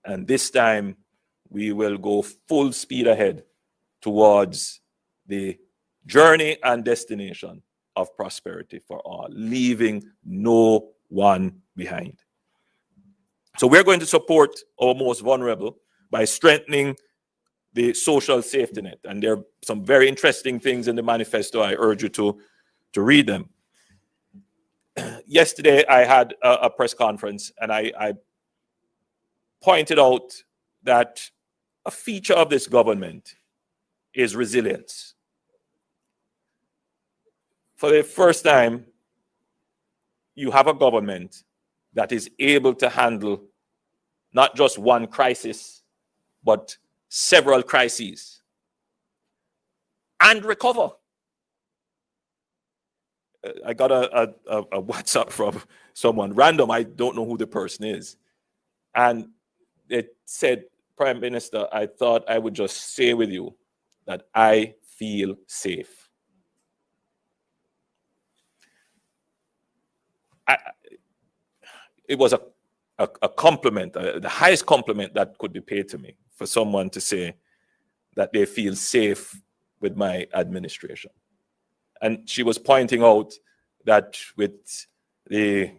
And this time, we will go full speed ahead towards the journey and destination of prosperity for all, leaving no one behind. So we're going to support our most vulnerable by strengthening the social safety net. And there are some very interesting things in the manifesto. I urge you to read them. Yesterday, I had a press conference, and I pointed out that a feature of this government is resilience. For the first time, you have a government that is able to handle not just one crisis, but several crises and recover. I got a WhatsApp from someone random. I don't know who the person is. And it said, Prime Minister, I thought I would just say with you that I feel safe. It was a compliment, the highest compliment that could be paid to me, for someone to say that they feel safe with my administration. And she was pointing out that with the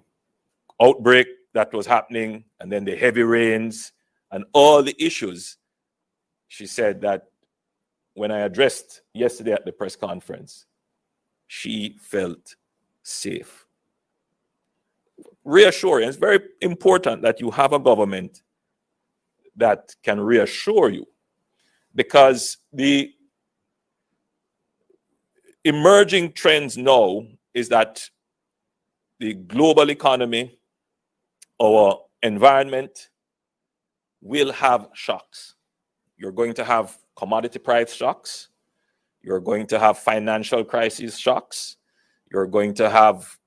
outbreak that was happening, and then the heavy rains and all the issues, she said that when I addressed yesterday at the press conference, she felt safe. Reassuring. It's very important that you have a government that can reassure you, because the emerging trends now is that the global economy, our environment, will have shocks. You're going to have commodity price shocks. You're going to have financial crisis shocks. You're going to have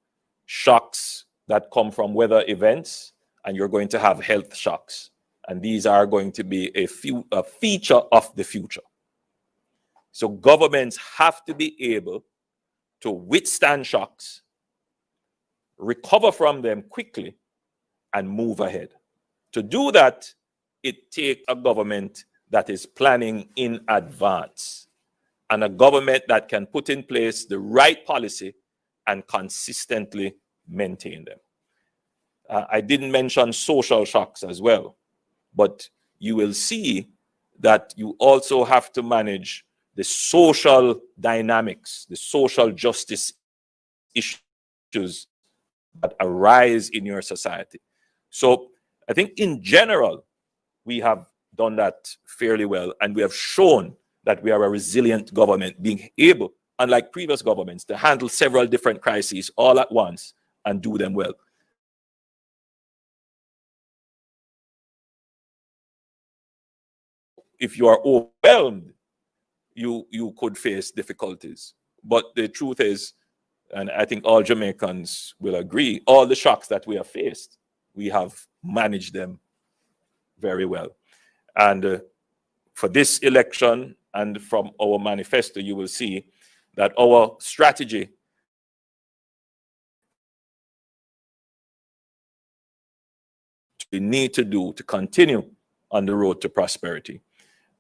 shocks that come from weather events, and you're going to have health shocks. And these are going to be a feature of the future. So governments have to be able to withstand shocks, recover from them quickly, and move ahead. To do that, it takes a government that is planning in advance, and a government that can put in place the right policy and consistently maintain them. I didn't mention social shocks as well, but you will see that you also have to manage the social dynamics, the social justice issues that arise in your society. So I think in general, we have done that fairly well, and we have shown that we are a resilient government, being able, unlike previous governments, to handle several different crises all at once and do them well. If you are overwhelmed, you could face difficulties. But the truth is, and I think all Jamaicans will agree, all the shocks that we have faced, we have managed them very well. And for this election and from our manifesto, you will see that our strategy we need to do to continue on the road to prosperity.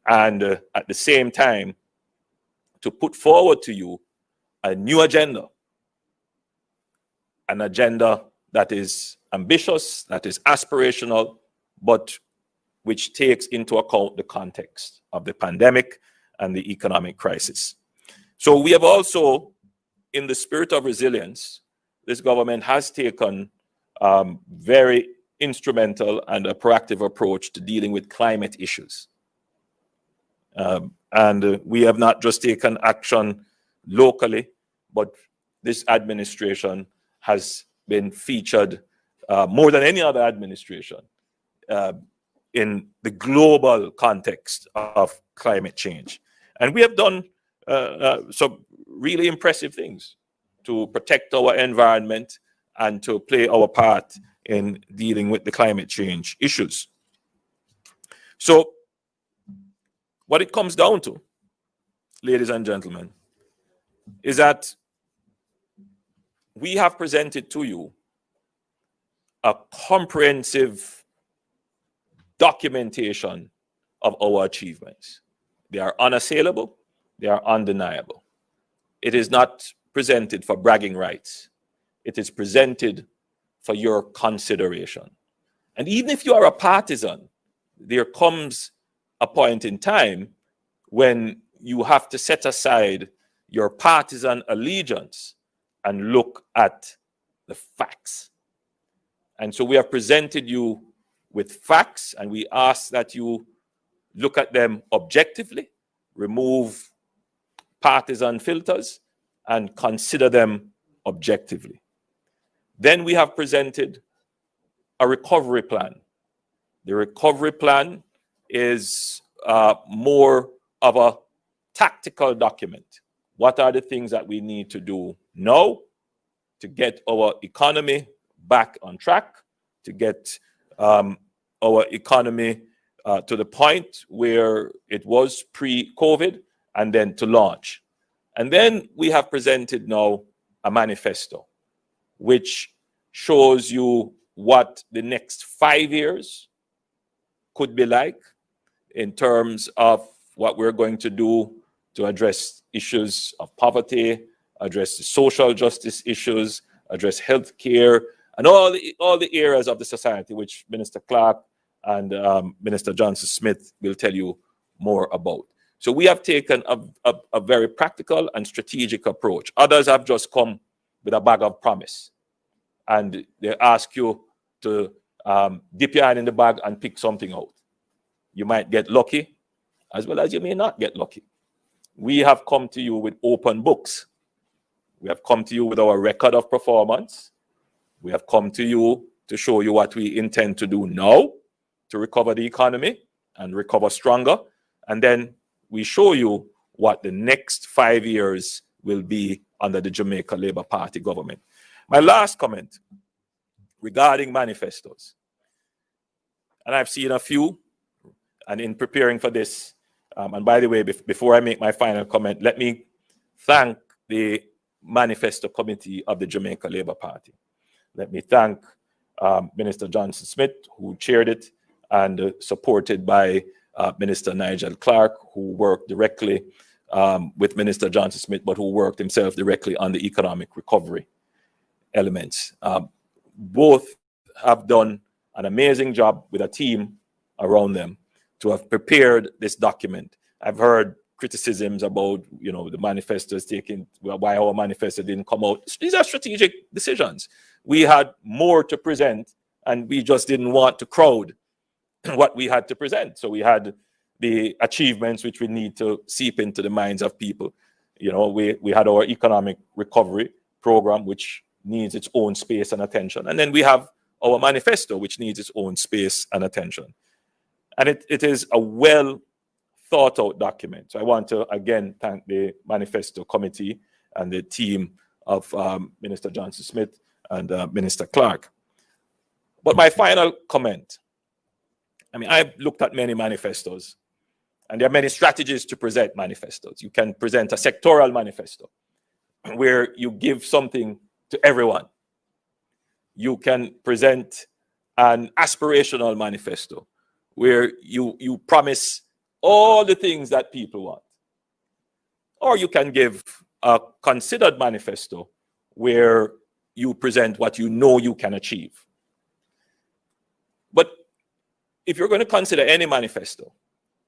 And at the same time, to put forward to you a new agenda, an agenda that is ambitious, that is aspirational, but which takes into account the context of the pandemic and the economic crisis. So we have also, in the spirit of resilience, this government has taken very instrumental and a proactive approach to dealing with climate issues. And we have not just taken action locally, but this administration has been featured more than any other administration in the global context of climate change. And we have done some really impressive things to protect our environment and to play our part in dealing with the climate change issues. So what it comes down to, ladies and gentlemen, is that we have presented to you a comprehensive documentation of our achievements. They are unassailable. They are undeniable. It is not presented for bragging rights. It is presented for your consideration. And even if you are a partisan, there comes a point in time when you have to set aside your partisan allegiance and look at the facts. And so we have presented you with facts, and we ask that you look at them objectively, remove partisan filters, and consider them objectively. Then we have presented a recovery plan. The recovery plan is more of a tactical document. What are the things that we need to do now to get our economy back on track, to get our economy to the point where it was pre-COVID, and then to launch. And then we have presented now a manifesto, which shows you what the next 5 years could be like in terms of what we're going to do to address issues of poverty, address the social justice issues, address healthcare, and all the areas of the society which Minister Clark and Minister Johnson Smith will tell you more about. So we have taken a very practical and strategic approach. Others have just come with a bag of promise, and they ask you to dip your hand in the bag and pick something out. You might get lucky, as well as you may not get lucky. We have come to you with open books. We have come to you with our record of performance. We have come to you to show you what we intend to do now to recover the economy and recover stronger. And then we show you what the next 5 years will be under the Jamaica Labour Party government. My last comment regarding manifestos, and I've seen a few, and in preparing for this, and by the way, before I make my final comment, let me thank the Manifesto Committee of the Jamaica Labour Party. Let me thank Minister Johnson Smith, who chaired it, and supported by Minister Nigel Clark, who worked directly with Minister Johnson Smith, but who worked himself directly on the economic recovery elements. Both have done an amazing job with a team around them to have prepared this document. I've heard criticisms about, the manifestos taking, why our manifesto didn't come out. These are strategic decisions. We had more to present, and we just didn't want to crowd what we had to present. So we had the achievements which we need to seep into the minds of people. We had our economic recovery program, which needs its own space and attention. And then we have our manifesto, which needs its own space and attention. And it is a well thought out document. So I want to again thank the Manifesto Committee and the team of Minister Johnson Smith and Minister Clark. But my final comment, I've looked at many manifestos, and there are many strategies to present manifestos. You can present a sectoral manifesto where you give something to everyone. You can present an aspirational manifesto where you promise all the things that people want. Or you can give a considered manifesto where you present what you know you can achieve. But if you're going to consider any manifesto,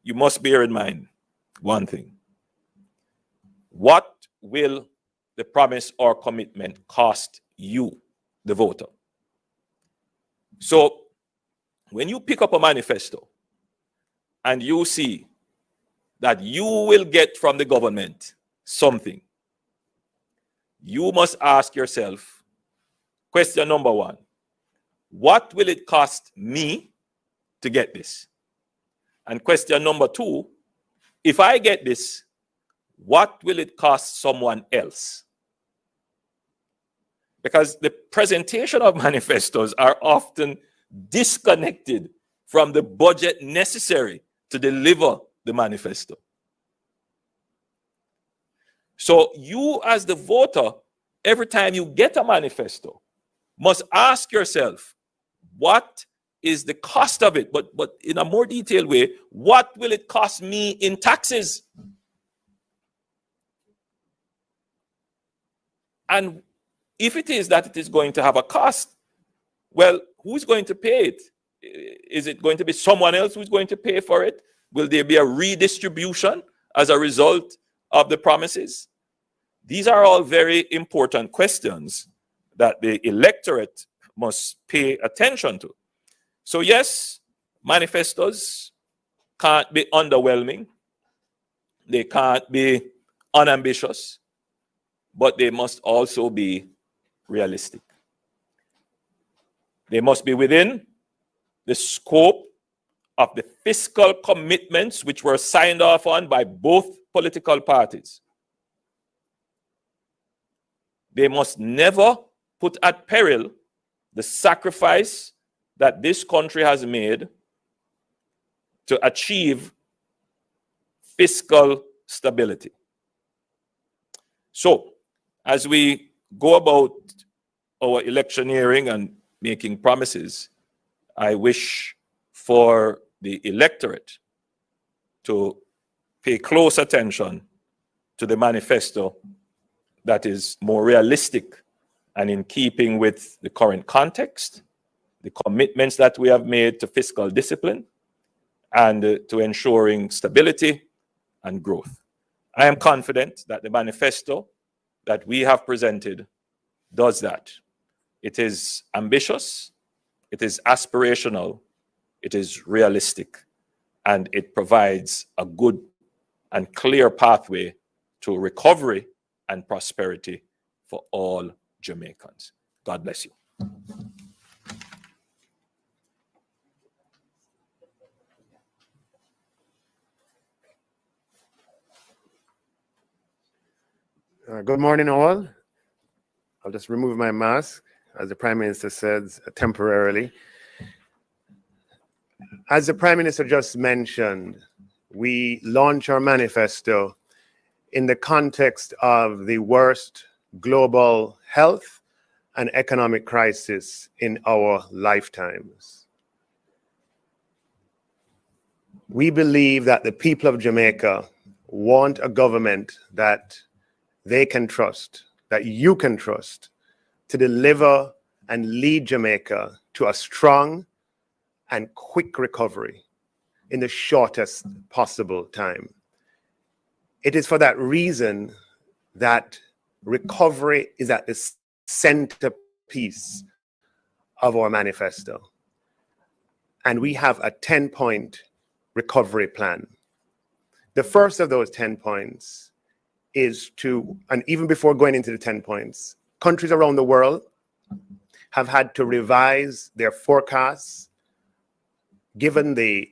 you must bear in mind one thing. What will the promise or commitment cost you, the voter? So when you pick up a manifesto and you see that you will get from the government something, you must ask yourself, question number one, what will it cost me to get this? And question number two, if I get this, what will it cost someone else? Because the presentation of manifestos are often disconnected from the budget necessary to deliver the manifesto. So you as the voter, every time you get a manifesto, must ask yourself, what is the cost of it, but in a more detailed way, what will it cost me in taxes? And if it is that it is going to have a cost, well, who's going to pay it? Is it going to be someone else who's going to pay for it? Will there be a redistribution as a result of the promises? These are all very important questions that the electorate must pay attention to. So yes, manifestos can't be underwhelming. They can't be unambitious, but they must also be realistic. They must be within the scope of the fiscal commitments which were signed off on by both political parties. They must never put at peril the sacrifice that this country has made to achieve fiscal stability. So, as we go about our electioneering and making promises, I wish for the electorate to pay close attention to the manifesto that is more realistic and in keeping with the current context, the commitments that we have made to fiscal discipline, and to ensuring stability and growth. I am confident that the manifesto that we have presented does that. It is ambitious, it is aspirational, it is realistic, and it provides a good and clear pathway to recovery and prosperity for all Jamaicans. God bless you. Good morning, all. I'll just remove my mask, as the Prime Minister says, temporarily. As the Prime Minister just mentioned, we launch our manifesto in the context of the worst global health and economic crisis in our lifetimes. We believe that the people of Jamaica want a government that they can trust, that you can trust, to deliver and lead Jamaica to a strong and quick recovery in the shortest possible time. It is for that reason that recovery is at the centerpiece of our manifesto. And we have a 10-point recovery plan. The first of those 10 points is to, and even before going into the 10 points, countries around the world have had to revise their forecasts given the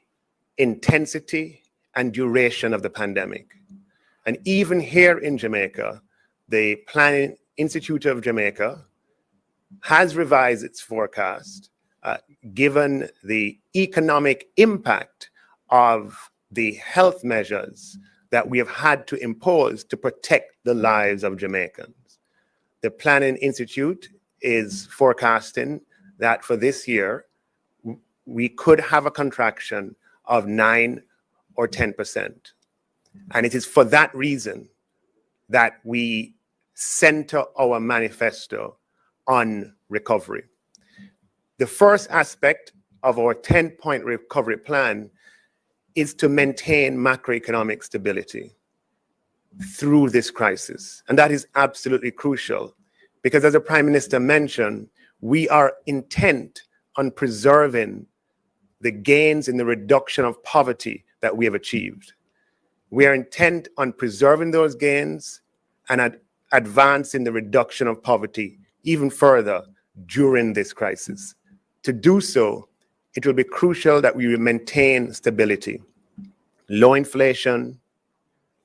intensity and duration of the pandemic. And even here in Jamaica, the Planning Institute of Jamaica has revised its forecast given the economic impact of the health measures that we have had to impose to protect the lives of Jamaicans. The Planning Institute is forecasting that for this year, we could have a contraction of 9 or 10%. And it is for that reason that we center our manifesto on recovery. The first aspect of our 10-point recovery plan is to maintain macroeconomic stability through this crisis. And that is absolutely crucial because, as the Prime Minister mentioned, we are intent on preserving the gains in the reduction of poverty that we have achieved. We are intent on preserving those gains and advancing the reduction of poverty even further during this crisis. To do so, it will be crucial that we maintain stability, low inflation,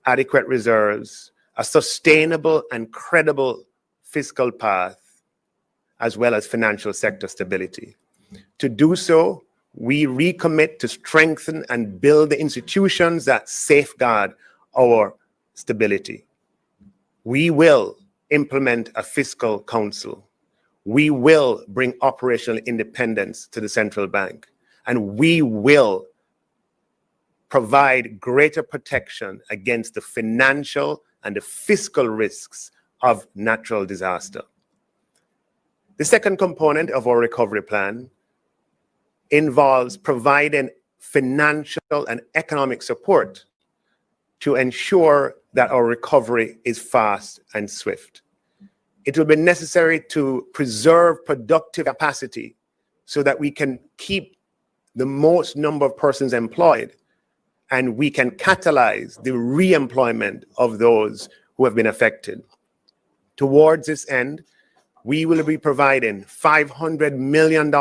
adequate reserves, a sustainable and credible fiscal path, as well as financial sector stability. To do so, we recommit to strengthen and build the institutions that safeguard our stability. We will implement a fiscal council. We will bring operational independence to the central bank. and we will provide greater protection against the financial and the fiscal risks of natural disaster. The second component of our recovery plan involves providing financial and economic support to ensure that our recovery is fast and swift. It will be necessary to preserve productive capacity so that we can keep the most number of persons employed and we can catalyze the re-employment of those who have been affected. Towards this end, we will be providing $500 million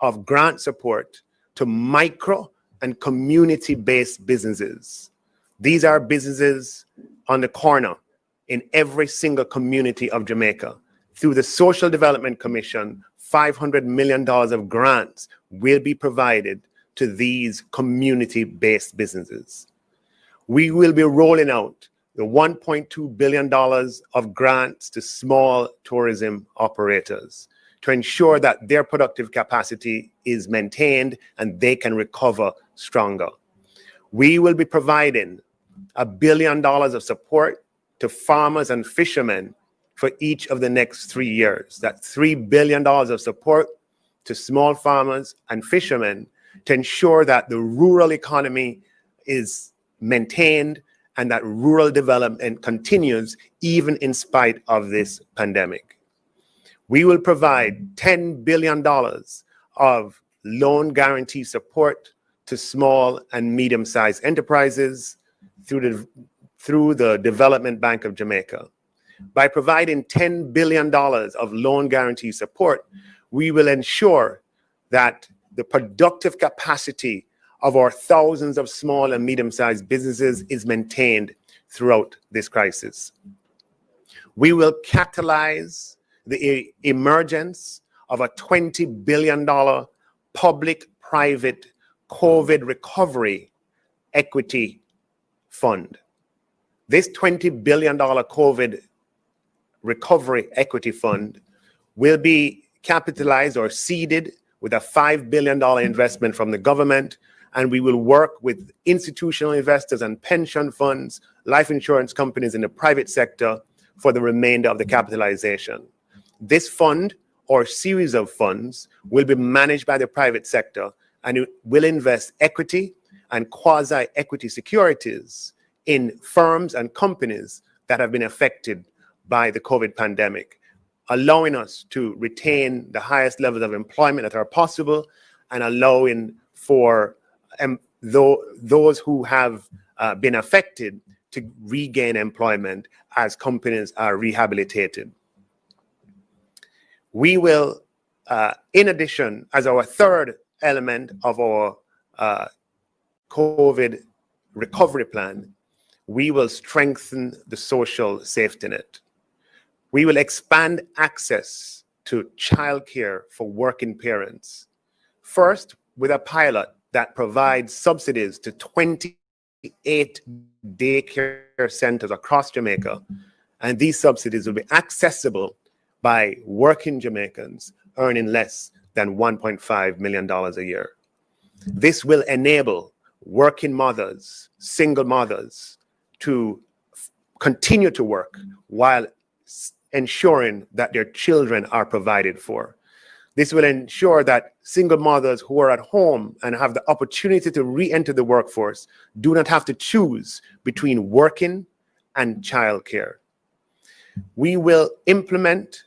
of grant support to micro and community-based businesses. These are businesses on the corner in every single community of Jamaica. Through the Social Development Commission, $500 million of grants will be provided to these community-based businesses. We will be rolling out the $1.2 billion of grants to small tourism operators to ensure that their productive capacity is maintained and they can recover stronger. We will be providing $1 billion of support to farmers and fishermen for each of the next 3 years. That's $3 billion of support to small farmers and fishermen to ensure that the rural economy is maintained and that rural development continues even in spite of this pandemic. We will provide $10 billion of loan guarantee support to small and medium-sized enterprises through the Development Bank of Jamaica. By providing $10 billion of loan guarantee support, we will ensure that the productive capacity of our thousands of small and medium-sized businesses is maintained throughout this crisis. We will catalyze the emergence of a $20 billion public-private COVID recovery equity fund. This $20 billion COVID recovery equity fund will be capitalized or seeded with a $5 billion investment from the government, and we will work with institutional investors and pension funds, life insurance companies in the private sector for the remainder of the capitalization. This fund or series of funds will be managed by the private sector, and it will invest equity and quasi-equity securities in firms and companies that have been affected by the COVID pandemic, allowing us to retain the highest levels of employment that are possible and allowing for those who have been affected to regain employment as companies are rehabilitated. We will, in addition, as our third element of our COVID recovery plan, we will strengthen the social safety net. We will expand access to childcare for working parents. First, with a pilot that provides subsidies to 28 daycare centers across Jamaica. And these subsidies will be accessible by working Jamaicans earning less than $1.5 million a year. This will enable working mothers, single mothers, to continue to work while ensuring that their children are provided for. This will ensure that single mothers who are at home and have the opportunity to re-enter the workforce do not have to choose between working and childcare. We will implement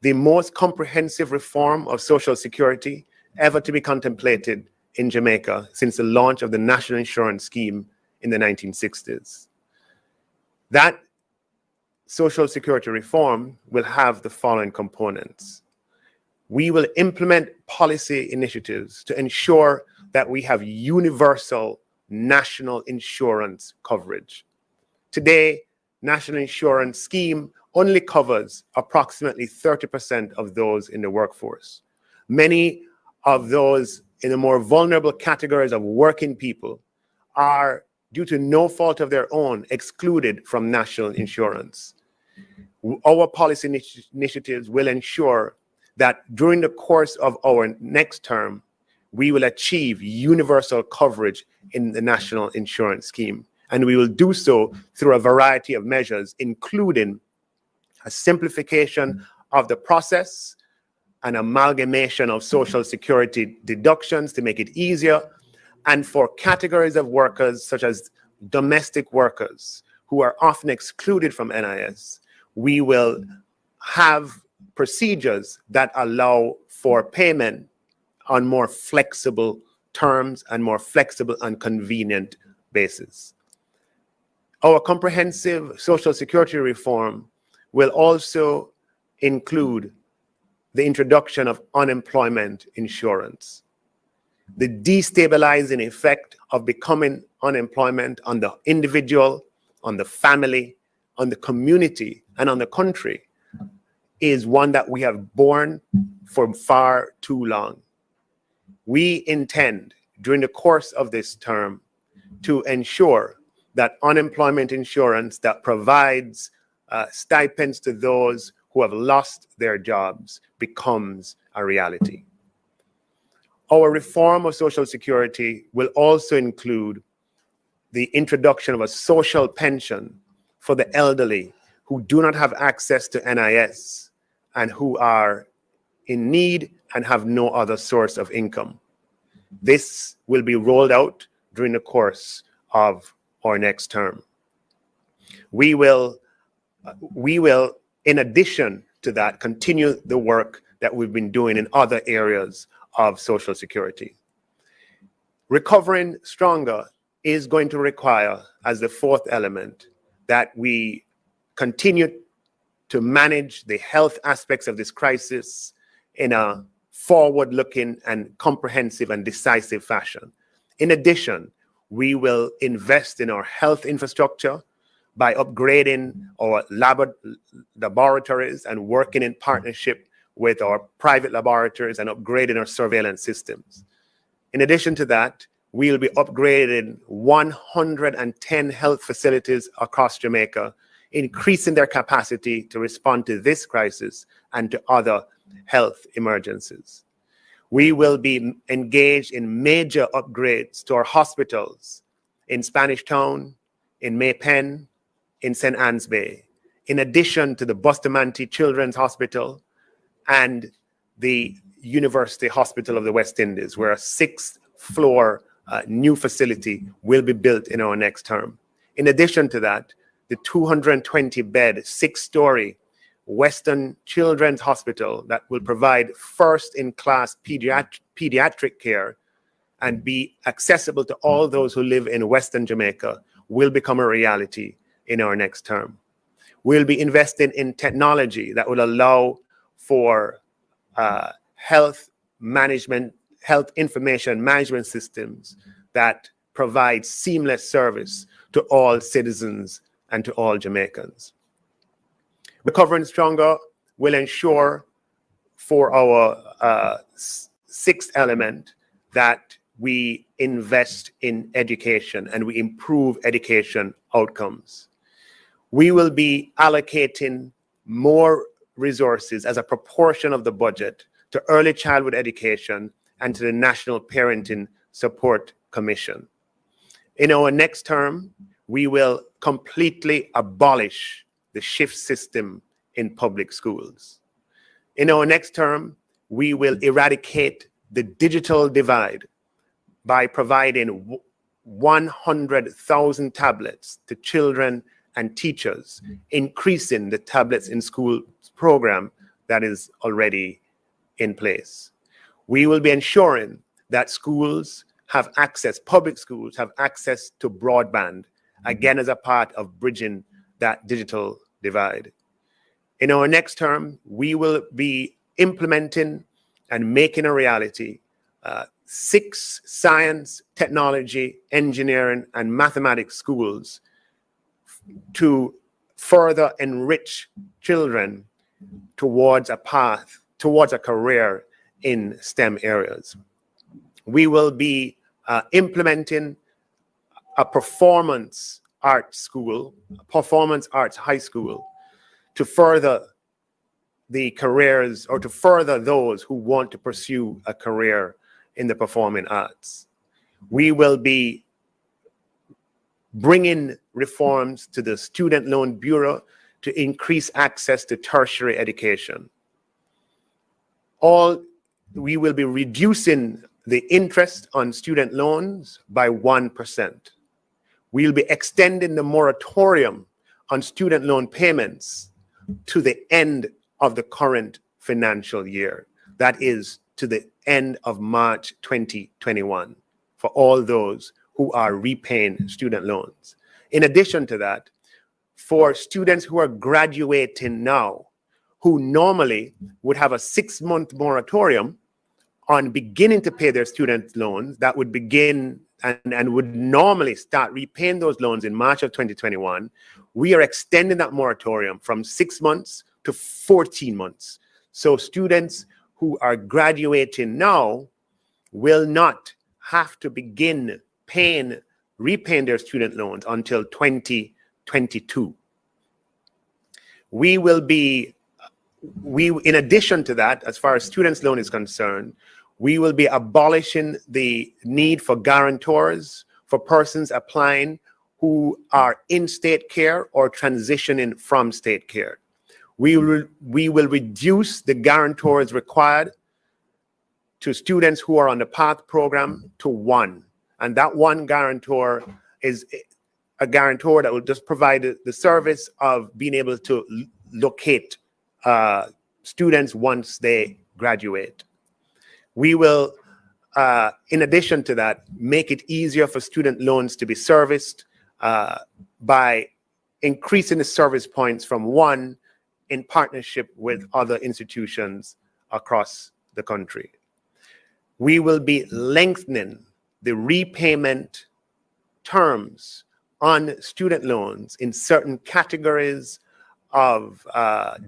the most comprehensive reform of Social Security ever to be contemplated in Jamaica since the launch of the National Insurance Scheme in the 1960s. That Social Security reform will have the following components. We will implement policy initiatives to ensure that we have universal national insurance coverage. Today, National Insurance Scheme only covers approximately 30% of those in the workforce. Many of those in the more vulnerable categories of working people are, due to no fault of their own, excluded from national insurance. Our policy initiatives will ensure that during the course of our next term, we will achieve universal coverage in the national insurance scheme. And we will do so through a variety of measures, including a simplification of the process, an amalgamation of Social Security deductions to make it easier, and for categories of workers such as domestic workers who are often excluded from NIS, we will have procedures that allow for payment on more flexible terms and more flexible and convenient basis. Our comprehensive Social Security reform will also include the introduction of unemployment insurance. The destabilizing effect of becoming unemployment on the individual, on the family, on the community, and on the country is one that we have borne for far too long. We intend, during the course of this term, to ensure that unemployment insurance that provides stipends to those who have lost their jobs becomes a reality. Our reform of Social Security will also include the introduction of a social pension for the elderly who do not have access to NIS and who are in need and have no other source of income. This will be rolled out during the course of our next term. We will, in addition to that, continue the work that we've been doing in other areas of Social Security. Recovering stronger is going to require, as the fourth element, that we continue to manage the health aspects of this crisis in a forward-looking and comprehensive and decisive fashion. In addition, we will invest in our health infrastructure by upgrading our laboratories and working in partnership with our private laboratories and upgrading our surveillance systems. In addition to that, we'll be upgrading 110 health facilities across Jamaica, increasing their capacity to respond to this crisis and to other health emergencies. We will be engaged in major upgrades to our hospitals in Spanish Town, in Maypen, in St. Anne's Bay, in addition to the Bustamante Children's Hospital and the University Hospital of the West Indies, where a sixth-floor new facility will be built in our next term. In addition to that, the 220-bed, six-story Western Children's Hospital that will provide first-in-class pediatric care and be accessible to all those who live in Western Jamaica will become a reality in our next term. We'll be investing in technology that will allow for health information management systems that provide seamless service to all citizens and to all Jamaicans. Recovering Stronger will ensure for our sixth element that we invest in education and we improve education outcomes. We will be allocating more resources as a proportion of the budget to early childhood education and to the National Parenting Support Commission. In our next term, we will completely abolish the shift system in public schools. In our next term, we will eradicate the digital divide by providing 100,000 tablets to children and teachers, increasing the tablets in school program that is already in place. We will be ensuring that schools have access, public schools have access to broadband, again as a part of bridging that digital divide. In our next term, we will be implementing and making a reality 6 science, technology, engineering, and mathematics schools to further enrich children towards a path, towards a career in STEM areas. We will be implementing a performance arts school, a performance arts high school, to further the careers or to further those who want to pursue a career in the performing arts. We will be bringing reforms to the Student Loan Bureau to increase access to tertiary education. We will be reducing the interest on student loans by 1%. We'll be extending the moratorium on student loan payments to the end of the current financial year. That is to the end of March 2021 for all those who are repaying student loans. In addition to that, for students who are graduating now, who normally would have a 6-month moratorium on beginning to pay their student loans, that would begin and would normally start repaying those loans in March of 2021, we are extending that moratorium from 6 months to 14 months. So students who are graduating now will not have to begin repaying their student loans until 2022. In addition to that, as far as students' loan is concerned, we will be abolishing the need for guarantors for persons applying who are in state care or transitioning from state care. We will reduce the guarantors required to students who are on the PATH program to 1. And that one guarantor is a guarantor that will just provide the service of being able to locate students once they graduate. We will, in addition to that, make it easier for student loans to be serviced by increasing the service points from 1 in partnership with other institutions across the country. We will be lengthening the repayment terms on student loans in certain categories of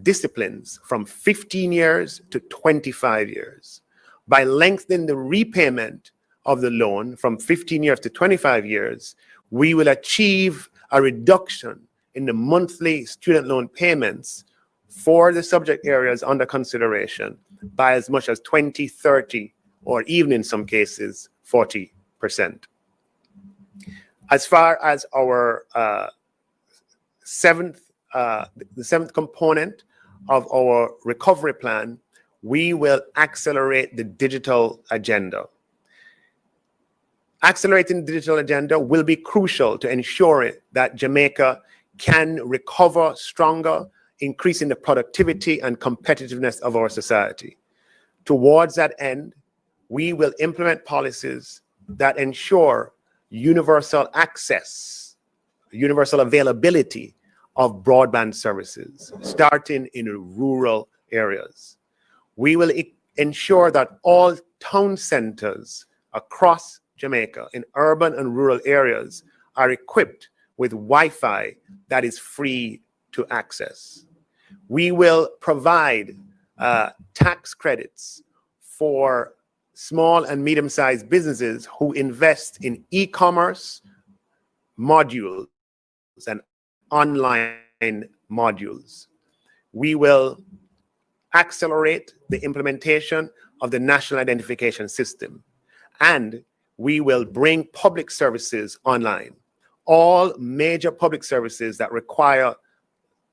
disciplines from 15 years to 25 years. By lengthening the repayment of the loan from 15 years to 25 years, we will achieve a reduction in the monthly student loan payments for the subject areas under consideration by as much as 20, 30, or even in some cases, 40%. As far as our the seventh component of our recovery plan, we will accelerate the digital agenda. Accelerating the digital agenda will be crucial to ensuring that Jamaica can recover stronger, increasing the productivity and competitiveness of our society. Towards that end, we will implement policies that ensure universal access, universal availability of broadband services, starting in rural areas. We will ensure that all town centers across Jamaica in urban and rural areas are equipped with Wi-Fi that is free to access. We will provide tax credits for small and medium-sized businesses who invest in e-commerce modules and online modules. We will accelerate the implementation of the National Identification System, and we will bring public services online. All major public services that require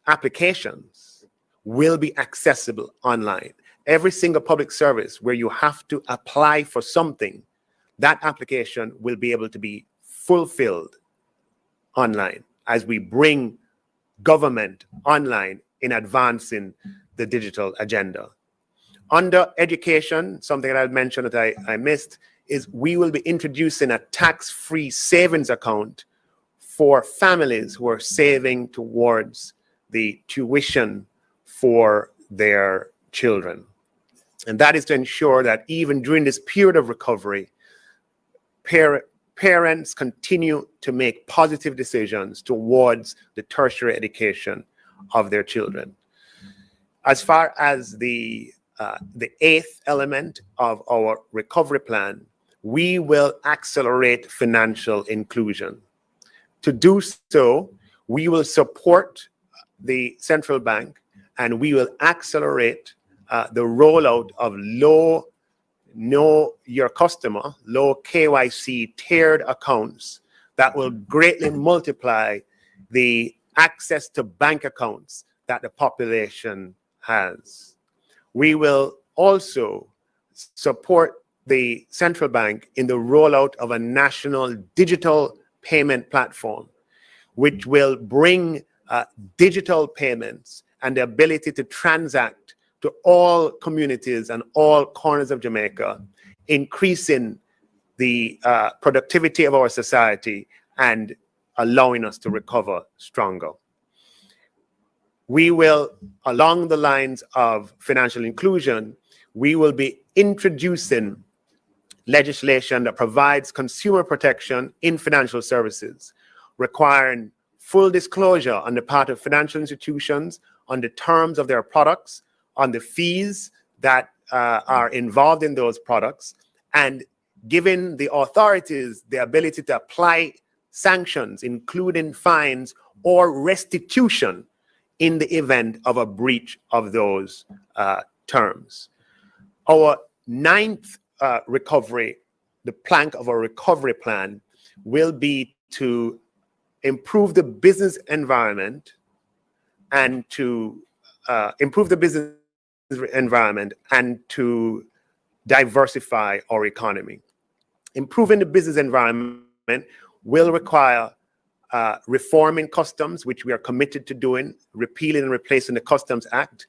applications will be accessible online. Every single public service where you have to apply for something, that application will be able to be fulfilled online as we bring government online in advancing the digital agenda. Under education, something that I mentioned that I missed is we will be introducing a tax-free savings account for families who are saving towards the tuition for their children. And that is to ensure that even during this period of recovery, parents continue to make positive decisions towards the tertiary education of their children. As far as the eighth element of our recovery plan, we will accelerate financial inclusion. To do so, we will support the central bank and we will accelerate the rollout of low know your customer, low KYC tiered accounts that will greatly multiply the access to bank accounts that the population has. We will also support the central bank in the rollout of a national digital payment platform, which will bring digital payments and the ability to transact to all communities and all corners of Jamaica, increasing the productivity of our society and allowing us to recover stronger. We will, along the lines of financial inclusion, we will be introducing legislation that provides consumer protection in financial services, requiring full disclosure on the part of financial institutions on the terms of their products, on the fees that are involved in those products, and giving the authorities the ability to apply sanctions, including fines or restitution in the event of a breach of those terms. Our ninth recovery, the plank of our recovery plan, will be to improve the business environment and to diversify our economy. Improving the business environment will require reforming customs, which we are committed to doing, repealing and replacing the Customs Act.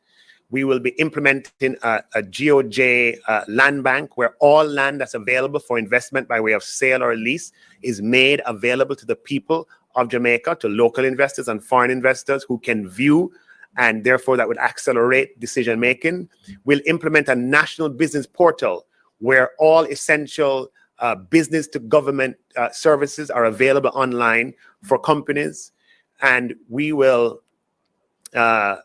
We will be implementing a GOJ land bank where all land that's available for investment by way of sale or lease is made available to the people of Jamaica, to local investors and foreign investors who can view, and therefore that would accelerate decision making. We'll implement a national business portal where all essential business to government services are available online for companies. And we will, and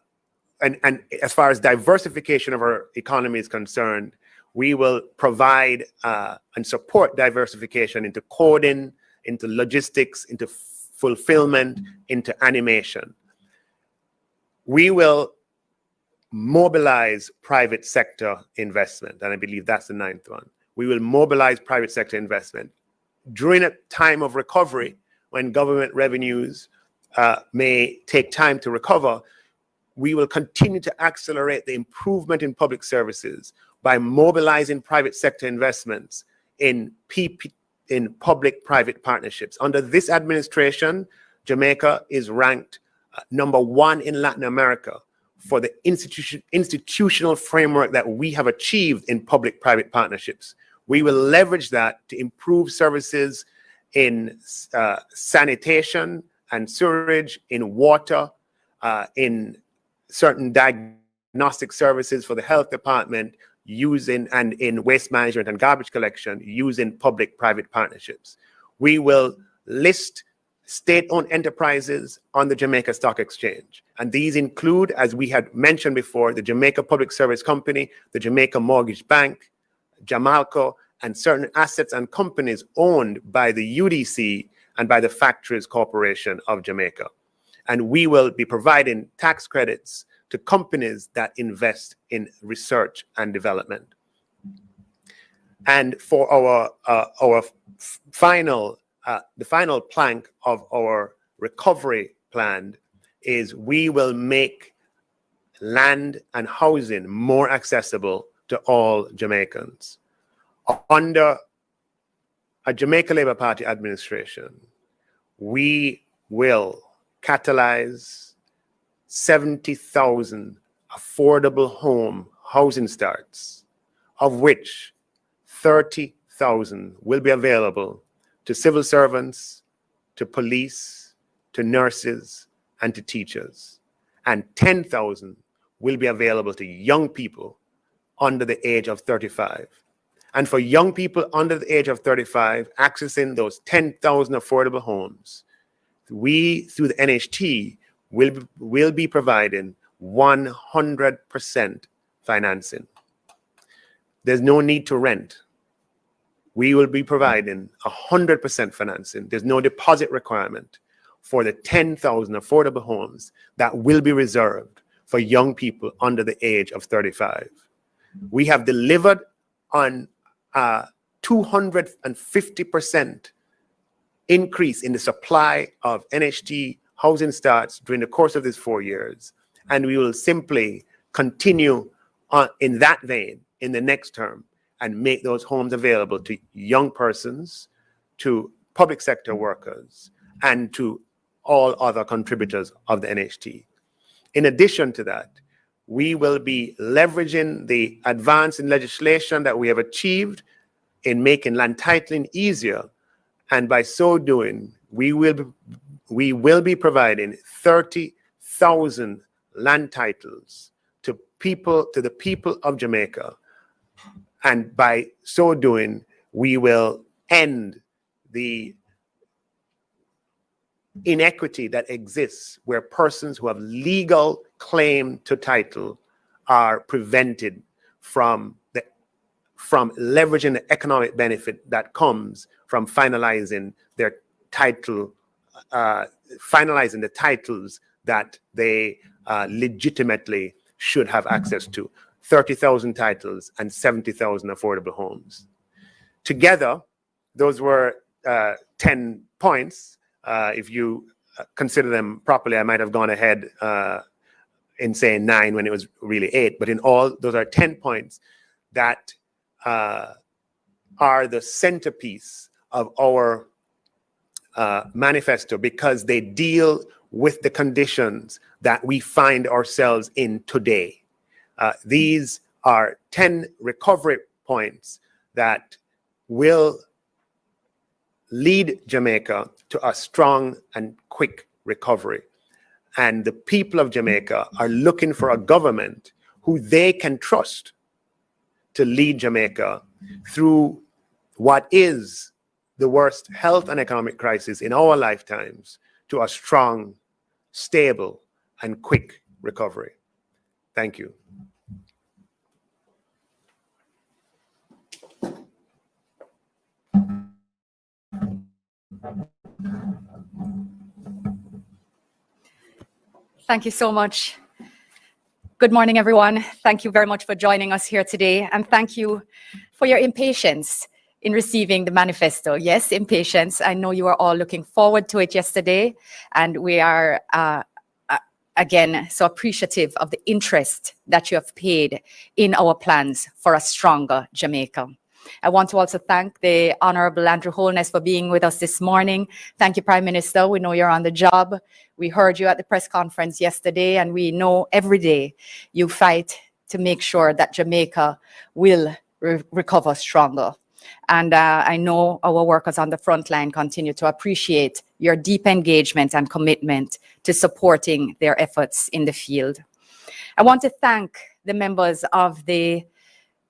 as far as diversification of our economy is concerned, we will provide and support diversification into coding, into logistics, into fulfillment, into animation. We will mobilize private sector investment, and I believe that's the ninth one. We will mobilize private sector investment. During a time of recovery, when government revenues may take time to recover, we will continue to accelerate the improvement in public services by mobilizing private sector investments in public-private partnerships. Under this administration, Jamaica is ranked #1 in Latin America for the institutional framework that we have achieved in public-private partnerships. We will leverage that to improve services in sanitation and sewerage, in water, in certain diagnostic services for the health department, and in waste management and garbage collection, using public-private partnerships. We will list state-owned enterprises on the Jamaica Stock Exchange. And these include, as we had mentioned before, the Jamaica Public Service Company, the Jamaica Mortgage Bank, Jamalco, and certain assets and companies owned by the UDC and by the Factories Corporation of Jamaica. And we will be providing tax credits to companies that invest in research and development. And for our final the final plank of our recovery plan is we will make land and housing more accessible to all Jamaicans. Under a Jamaica Labour Party administration, we will catalyze 70,000 affordable home housing starts, of which 30,000 will be available to civil servants, to police, to nurses, and to teachers. And 10,000 will be available to young people under the age of 35. And for young people under the age of 35, accessing those 10,000 affordable homes, we, through the NHT, will be providing 100% financing. There's no need to rent. We will be providing 100% financing. There's no deposit requirement for the 10,000 affordable homes that will be reserved for young people under the age of 35. We have delivered on 250% increase in the supply of NHG housing starts during the course of these 4 years. And we will simply continue on in that vein in the next term and make those homes available to young persons, to public sector workers, and to all other contributors of the NHT. In addition to that, we will be leveraging the advance in legislation that we have achieved in making land titling easier. And by so doing, we will be providing 30,000 land titles to the people of Jamaica. And by so doing, we will end the inequity that exists where persons who have legal claim to title are prevented from leveraging the economic benefit that comes from finalizing their title, finalizing the titles that they legitimately should have access to. 30,000 titles and 70,000 affordable homes. Together, those were 10 points. If you consider them properly, I might have gone ahead in saying 9 when it was really 8. But in all, those are 10 points that are the centerpiece of our manifesto, because they deal with the conditions that we find ourselves in today. These are 10 recovery points that will lead Jamaica to a strong and quick recovery. And the people of Jamaica are looking for a government who they can trust to lead Jamaica through what is the worst health and economic crisis in our lifetimes to a strong, stable, and quick recovery. Thank you. Thank you so much. Good morning, everyone. Thank you very much for joining us here today. And thank you for your impatience in receiving the manifesto. Yes, impatience. I know you were all looking forward to it yesterday. And we are, again, so appreciative of the interest that you have paid in our plans for a stronger Jamaica. I want to also thank the Honorable Andrew Holness for being with us this morning. Thank you, Prime Minister. We know you're on the job. We heard you at the press conference yesterday, and we know every day you fight to make sure that Jamaica will recover stronger. And I know our workers on the front line continue to appreciate your deep engagement and commitment to supporting their efforts in the field. I want to thank the members of the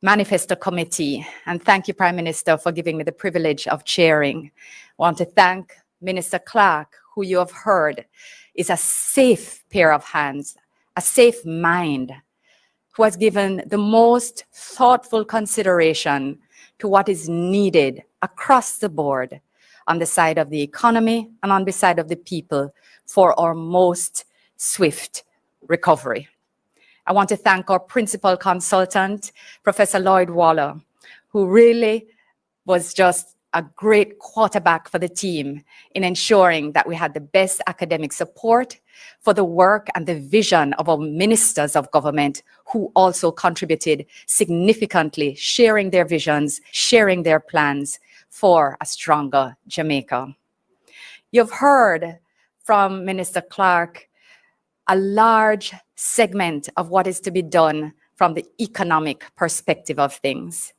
Manifesto Committee, and thank you, Prime Minister, for giving me the privilege of chairing. I want to thank Minister Clark, who you have heard is a safe pair of hands, a safe mind, who has given the most thoughtful consideration to what is needed across the board on the side of the economy and on the side of the people for our most swift recovery. I want to thank our principal consultant, Professor Lloyd Waller, who really was just a great quarterback for the team in ensuring that we had the best academic support for the work and the vision of our ministers of government, who also contributed significantly, sharing their visions, sharing their plans for a stronger Jamaica. You've heard from Minister Clark a large segment of what is to be done from the economic perspective of things,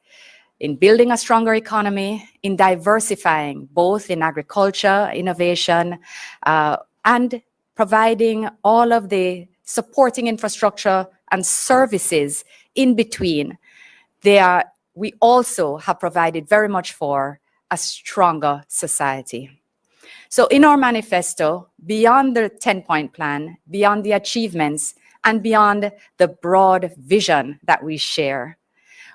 in building a stronger economy, in diversifying both in agriculture, innovation, and providing all of the supporting infrastructure and services in between. We also have provided very much for a stronger society. So in our manifesto, beyond the 10-point plan, beyond the achievements, and beyond the broad vision that we share,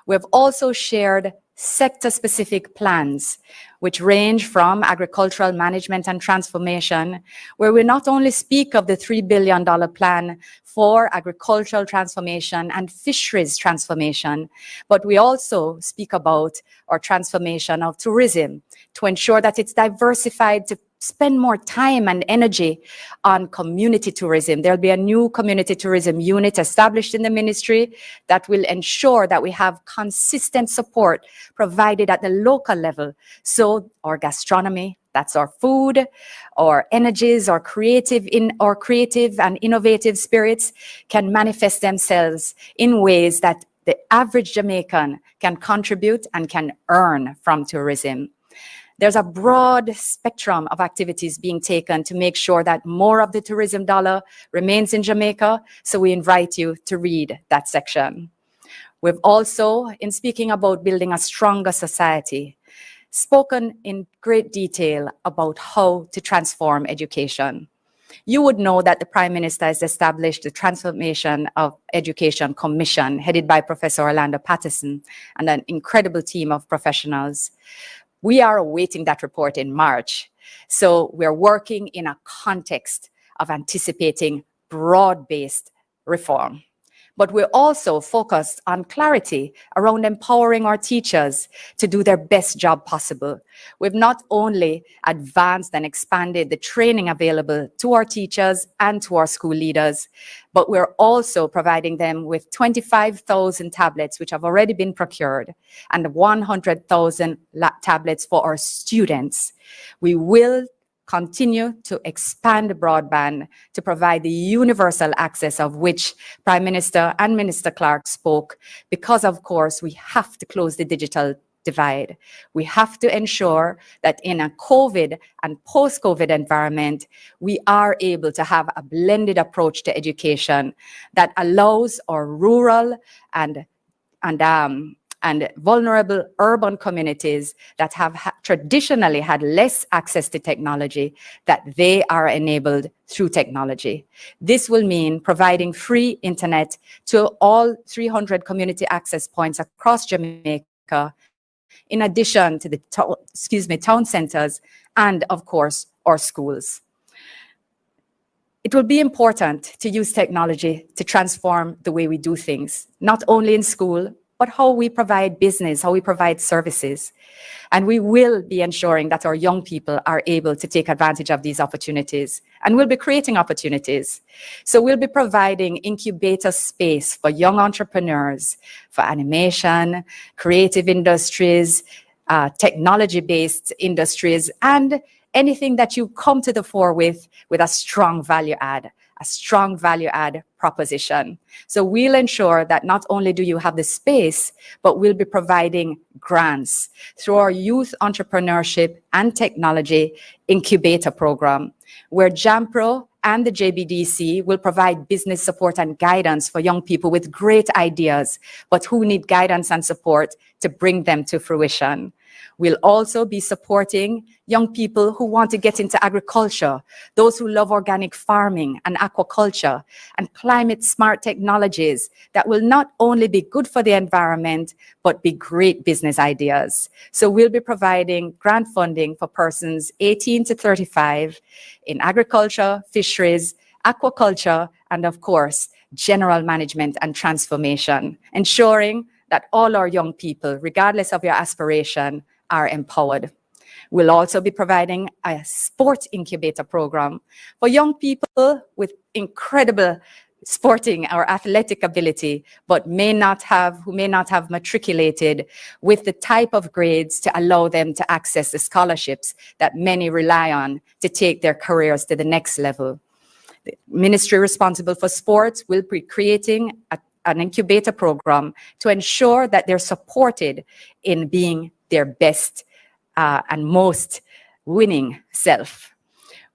we've also shared sector-specific plans, which range from agricultural management and transformation, where we not only speak of the $3 billion plan for agricultural transformation and fisheries transformation, but we also speak about our transformation of tourism to ensure that it's diversified, to spend more time and energy on community tourism. There'll be a new community tourism unit established in the ministry that will ensure that we have consistent support provided at the local level. So our gastronomy, that's our food, our energies, our creative and innovative spirits can manifest themselves in ways that the average Jamaican can contribute and can earn from tourism. There's a broad spectrum of activities being taken to make sure that more of the tourism dollar remains in Jamaica, so we invite you to read that section. We've also, in speaking about building a stronger society, spoken in great detail about how to transform education. You would know that the Prime Minister has established the Transformation of Education Commission, headed by Professor Orlando Patterson and an incredible team of professionals. We are awaiting that report in March. So we're working in a context of anticipating broad-based reform. But we're also focused on clarity around empowering our teachers to do their best job possible. We've not only advanced and expanded the training available to our teachers and to our school leaders, but we're also providing them with 25,000 tablets, which have already been procured, and 100,000 tablets for our students. We will continue to expand broadband to provide the universal access of which Prime Minister and Minister Clark spoke, because of course we have to close the digital divide. We have to ensure that in a COVID and post-COVID environment, we are able to have a blended approach to education that allows our rural and vulnerable urban communities that have traditionally had less access to technology, that they are enabled through technology. This will mean providing free internet to all 300 community access points across Jamaica, in addition to the town centers and, of course, our schools. It will be important to use technology to transform the way we do things, not only in school, but how we provide business, how we provide services. And we will be ensuring that our young people are able to take advantage of these opportunities. And we'll be creating opportunities. So we'll be providing incubator space for young entrepreneurs, for animation, creative industries, technology-based industries, and anything that you come to the fore with a strong value add proposition. So we'll ensure that not only do you have the space, but we'll be providing grants through our youth entrepreneurship and technology incubator program, where JAMPRO and the JBDC will provide business support and guidance for young people with great ideas, but who need guidance and support to bring them to fruition. We'll also be supporting young people who want to get into agriculture, those who love organic farming and aquaculture and climate smart technologies that will not only be good for the environment, but be great business ideas. So we'll be providing grant funding for persons 18 to 35 in agriculture, fisheries, aquaculture, and of course, general management and transformation, ensuring that all our young people, regardless of your aspiration, are empowered. We'll also be providing a sport incubator program for young people with incredible sporting or athletic ability, but who may not have matriculated with the type of grades to allow them to access the scholarships that many rely on to take their careers to the next level. The ministry responsible for sports will be creating an incubator program to ensure that they're supported in being their best and most winning self.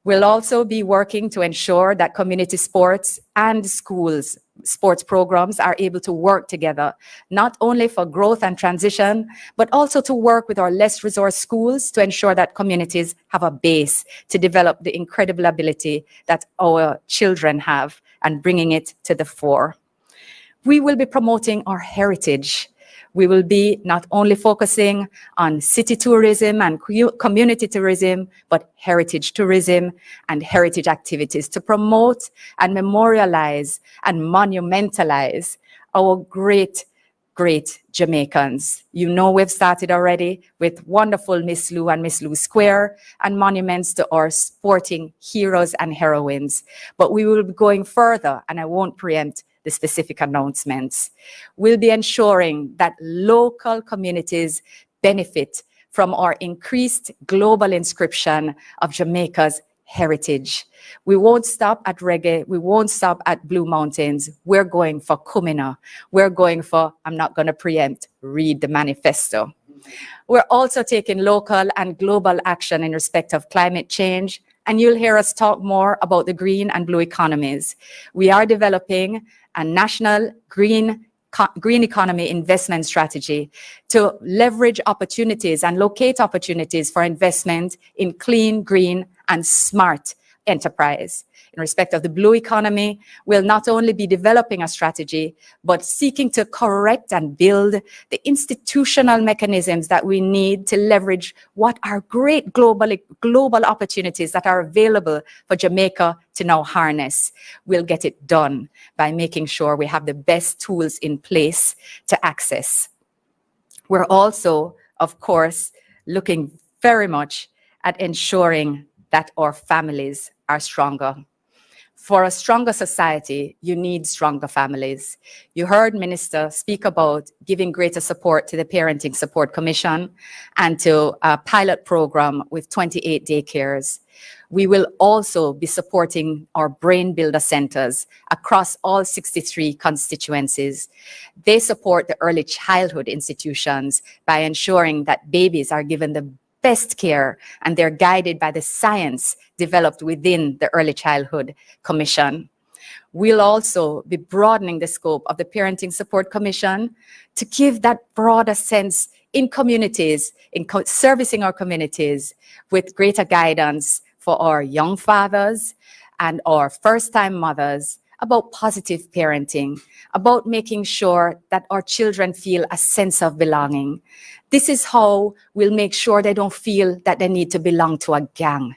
We'll also be working to ensure that community sports and schools sports programs are able to work together, not only for growth and transition, but also to work with our less resourced schools to ensure that communities have a base to develop the incredible ability that our children have and bringing it to the fore. We will be promoting our heritage. We will be not only focusing on city tourism and community tourism, but heritage tourism and heritage activities to promote and memorialize and monumentalize our great Jamaicans. You know, we've started already with wonderful Miss Lou and Miss Lou Square and monuments to our sporting heroes and heroines. But we will be going further, and I won't preempt the specific announcements. We'll be ensuring that local communities benefit from our increased global inscription of Jamaica's heritage. We won't stop at reggae. We won't stop at Blue Mountains. We're going for Kumina. We're going for, I'm not going to preempt, read the manifesto. We're also taking local and global action in respect of climate change, and you'll hear us talk more about the green and blue economies. We are developing a national green economy investment strategy to leverage opportunities and locate opportunities for investment in clean, green, and smart enterprise. In respect of the blue economy, we'll not only be developing a strategy, but seeking to correct and build the institutional mechanisms that we need to leverage what are great global opportunities that are available for Jamaica to now harness. We'll get it done by making sure we have the best tools in place to access. We're also, of course, looking very much at ensuring that our families are stronger. For a stronger society, you need stronger families. You heard Minister speak about giving greater support to the Parenting Support Commission and to a pilot program with 28 daycares. We will also be supporting our Brain Builder centers across all 63 constituencies. They support the early childhood institutions by ensuring that babies are given the best care, and they're guided by the science developed within the Early Childhood Commission. We'll also be broadening the scope of the Parenting Support Commission to give that broader sense in communities, in servicing our communities with greater guidance for our young fathers and our first-time mothers about positive parenting, about making sure that our children feel a sense of belonging. This is how we'll make sure they don't feel that they need to belong to a gang.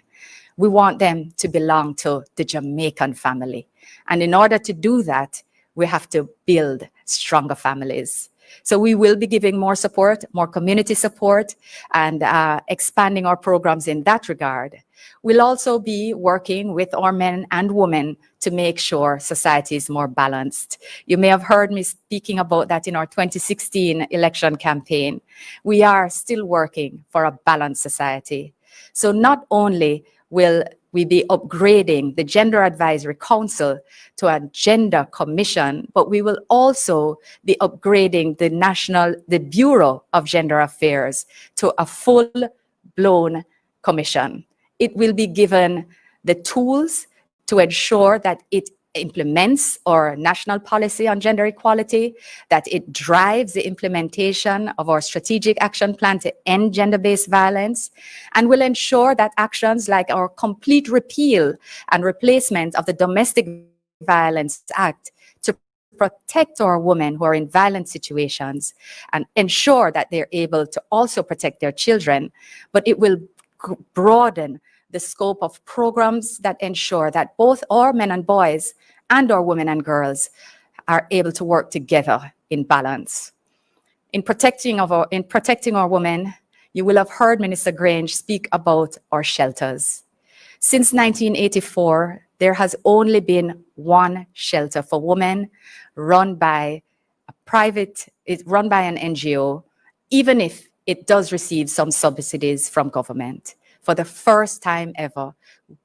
We want them to belong to the Jamaican family. And in order to do that, we have to build stronger families. So we will be giving more support, more community support, and expanding our programs in that regard. We'll also be working with our men and women to make sure society is more balanced. You may have heard me speaking about that in our 2016 election campaign. We are still working for a balanced society. So not only will we be upgrading the Gender Advisory Council to a gender commission, but we will also be upgrading the Bureau of Gender Affairs to a full-blown commission. It will be given the tools to ensure that it implements our national policy on gender equality, that it drives the implementation of our strategic action plan to end gender-based violence, and will ensure that actions like our complete repeal and replacement of the Domestic Violence Act to protect our women who are in violent situations and ensure that they're able to also protect their children, but it will broaden the scope of programs that ensure that both our men and boys and our women and girls are able to work together in balance. In protecting our women, you will have heard Minister Grange speak about our shelters. Since 1984, there has only been one shelter for women run by an NGO, even if it does receive some subsidies from government. For the first time ever,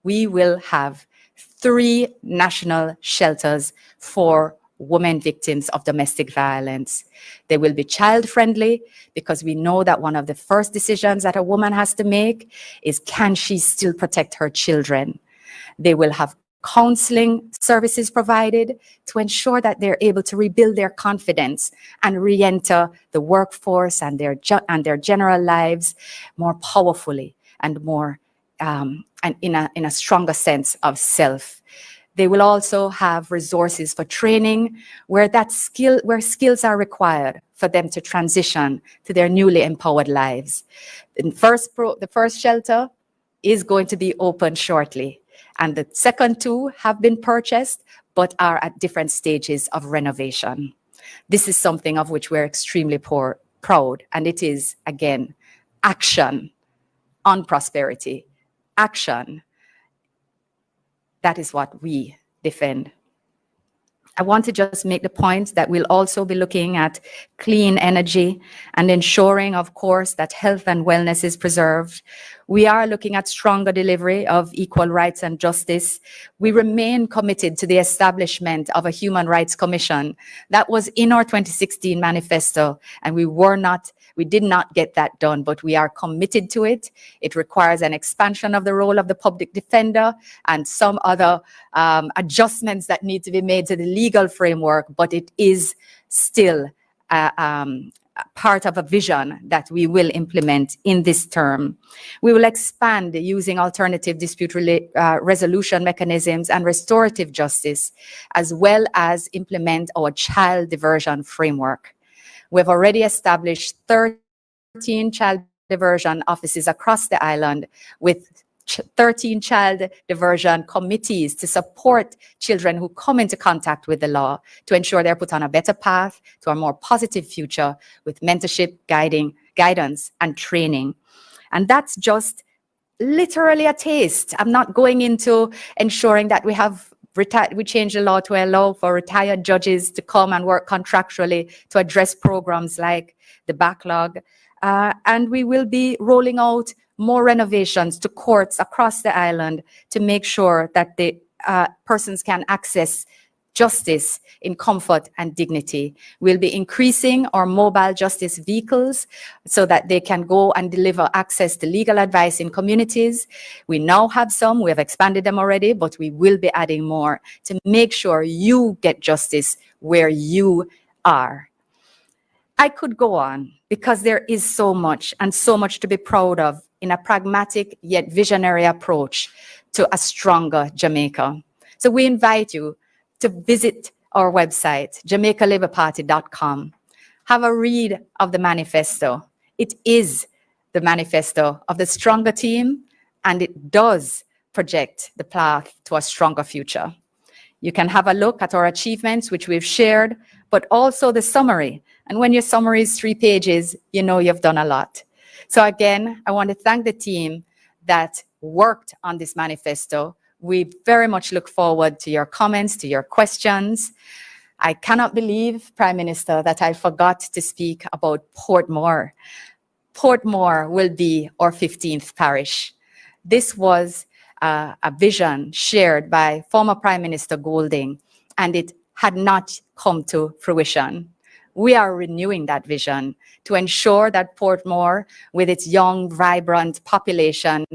we will have 3 national shelters for women victims of domestic violence. They will be child-friendly because we know that one of the first decisions that a woman has to make is, can she still protect her children? They will have counseling services provided to ensure that they're able to rebuild their confidence and re-enter the workforce and their general lives more powerfully and more and in a stronger sense of self. They will also have resources for training where skills are required for them to transition to their newly empowered lives. The first shelter is going to be open shortly, and the second two have been purchased but are at different stages of renovation. This is something of which we're extremely proud, and it is, again, action on prosperity. Action. That is what we defend. I want to just make the point that we'll also be looking at clean energy and ensuring, of course, that health and wellness is preserved. We are looking at stronger delivery of equal rights and justice. We remain committed to the establishment of a Human Rights Commission. That was in our 2016 manifesto, and we did not get that done, but we are committed to it. It requires an expansion of the role of the public defender and some other adjustments that need to be made to the legal framework, but it is still part of a vision that we will implement in this term. We will expand using alternative dispute resolution mechanisms and restorative justice, as well as implement our child diversion framework. We've already established 13 child diversion offices across the island with 13 child diversion committees to support children who come into contact with the law to ensure they're put on a better path to a more positive future with mentorship, guidance, and training. And that's just literally a taste. I'm not going into ensuring that we change the law to allow for retired judges to come and work contractually to address programs like the backlog. And we will be rolling out more renovations to courts across the island to make sure that the persons can access justice in comfort and dignity. We'll be increasing our mobile justice vehicles so that they can go and deliver access to legal advice in communities. We now have some, we have expanded them already, but we will be adding more to make sure you get justice where you are. I could go on because there is so much and so much to be proud of in a pragmatic yet visionary approach to a stronger Jamaica. So we invite you to visit our website, JamaicaLabourParty.com. Have a read of the manifesto. It is the manifesto of the stronger team, and it does project the path to a stronger future. You can have a look at our achievements, which we've shared, but also the summary. And when your summary is 3 pages, you know you've done a lot. So again, I want to thank the team that worked on this manifesto. We very much look forward to your comments, to your questions. I cannot believe, Prime Minister, that I forgot to speak about Portmore. Portmore will be our 15th parish. This was a vision shared by former Prime Minister Golding, and it had not come to fruition. We are renewing that vision to ensure that Portmore, with its young, vibrant population,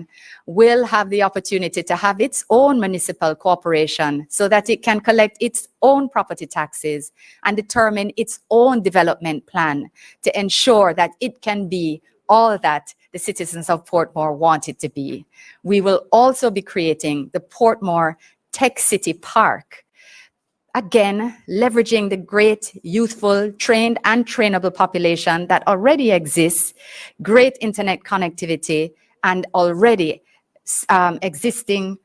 will have the opportunity to have its own municipal corporation so that it can collect its own property taxes and determine its own development plan to ensure that it can be all that the citizens of Portmore want it to be. We will also be creating the Portmore Tech City Park. Again, leveraging the great youthful, trained and trainable population that already exists, great internet connectivity, and already existing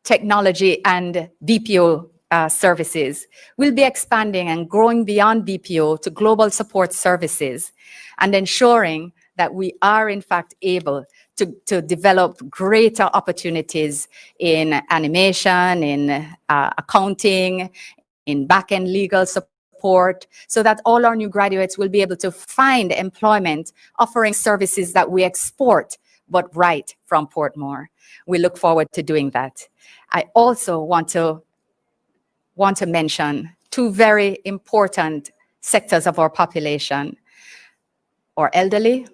technology and BPO services. We'll be expanding and growing beyond BPO to global support services and ensuring that we are in fact able to develop greater opportunities in animation, in accounting, in back-end legal support, so that all our new graduates will be able to find employment offering services that we export, but right from Portmore. We look forward to doing that. I also want to mention 2 very important sectors of our population: our elderly,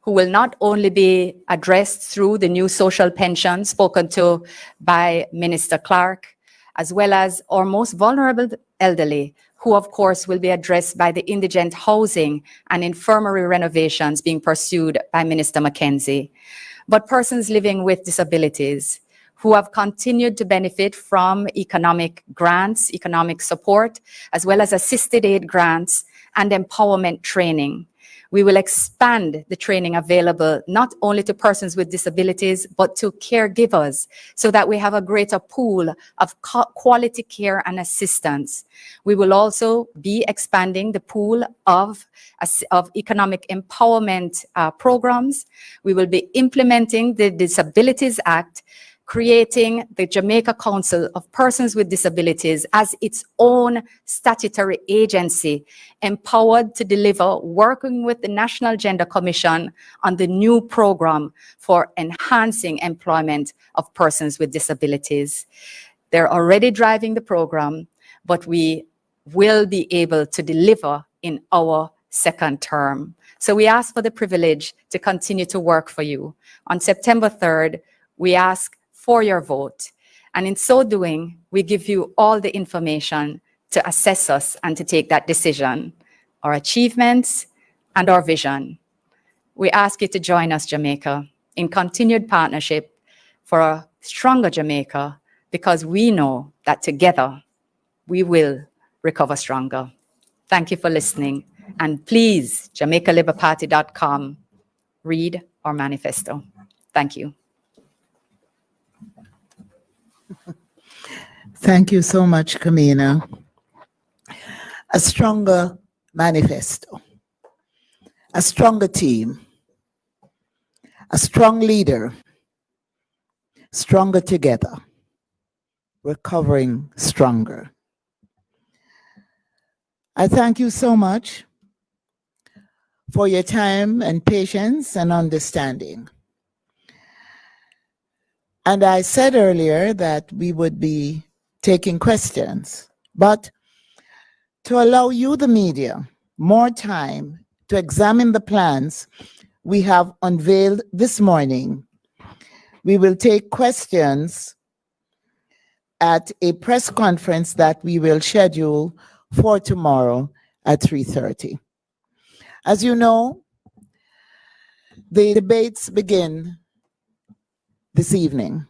who will not only be addressed through the new social pension spoken to by Minister Clark, as well as our most vulnerable elderly, who of course will be addressed by the indigent housing and infirmary renovations being pursued by Minister Mackenzie, but persons living with disabilities who have continued to benefit from economic grants, economic support, as well as assisted aid grants and empowerment training. We will expand the training available not only to persons with disabilities, but to caregivers, so that we have a greater pool of quality care and assistance. We will also be expanding the pool of economic empowerment programs. We will be implementing the Disabilities Act, creating the Jamaica Council of Persons with Disabilities as its own statutory agency, empowered to deliver, working with the National Gender Commission on the new program for enhancing employment of persons with disabilities. They're already driving the program, but we will be able to deliver in our second term. So we ask for the privilege to continue to work for you. On September 3rd, we ask for your vote. And in so doing, we give you all the information to assess us and to take that decision, our achievements and our vision. We ask you to join us, Jamaica, in continued partnership for a stronger Jamaica, because we know that together we will recover stronger. Thank you for listening. And please, JamaicaLabourParty.com, read our manifesto. Thank you. Thank you so much, Kamina. A stronger manifesto, a stronger team, a strong leader, stronger together, recovering stronger. I thank you so much for your time and patience and understanding. And I said earlier that we would be taking questions, but to allow you, the media, more time to examine the plans we have unveiled this morning, we will take questions at a press conference that we will schedule for tomorrow at 3:30. As you know, the debates begin this evening,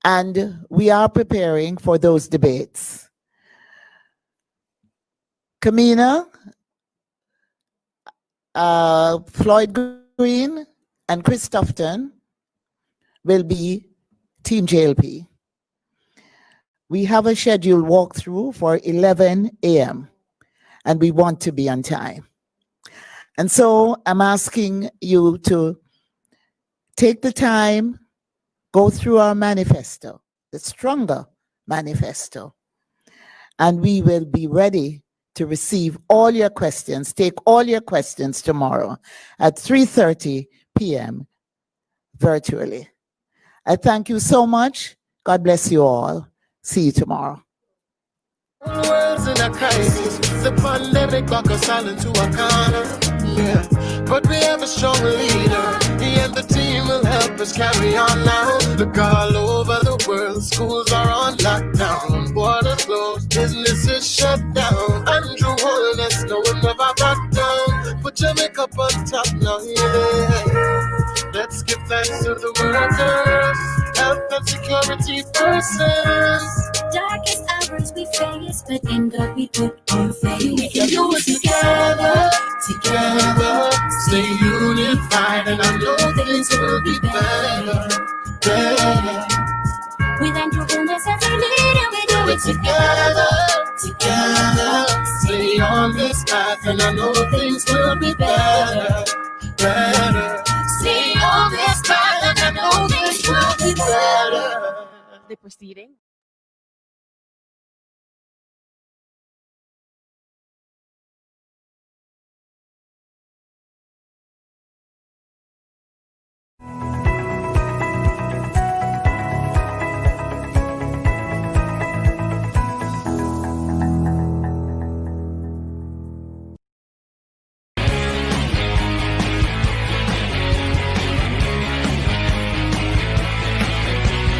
and we are preparing for those debates. Kamina, Floyd Green, and Chris Tufton will be Team JLP. We have a scheduled walkthrough for 11 a.m., and we want to be on time. And so I'm asking you to take the time, go through our manifesto, the stronger manifesto, and we will be ready to receive all your questions, take all your questions tomorrow at 3:30 p.m. virtually. I thank you so much. God bless you all. See you tomorrow. World's in a crisis. The pandemic lock us all into a corner. Yeah, but we have a strong leader. He and the team will help us carry on now. Look all over the world, schools are on lockdown, borders closed, businesses shut down. Andrew Holness, no one never back down. Put Jamaica up on top now, yeah. Let's give thanks to the workers, health and security persons. Darkest hours we face, but in God we put our faith. We can do it together, Together, stay unified, and I know things will be better, better. with Andrew Holness as our leader, we do it Together, together, stay on this path, and I know things will be better, better. Stay on this path, and I know things will be better. The proceeding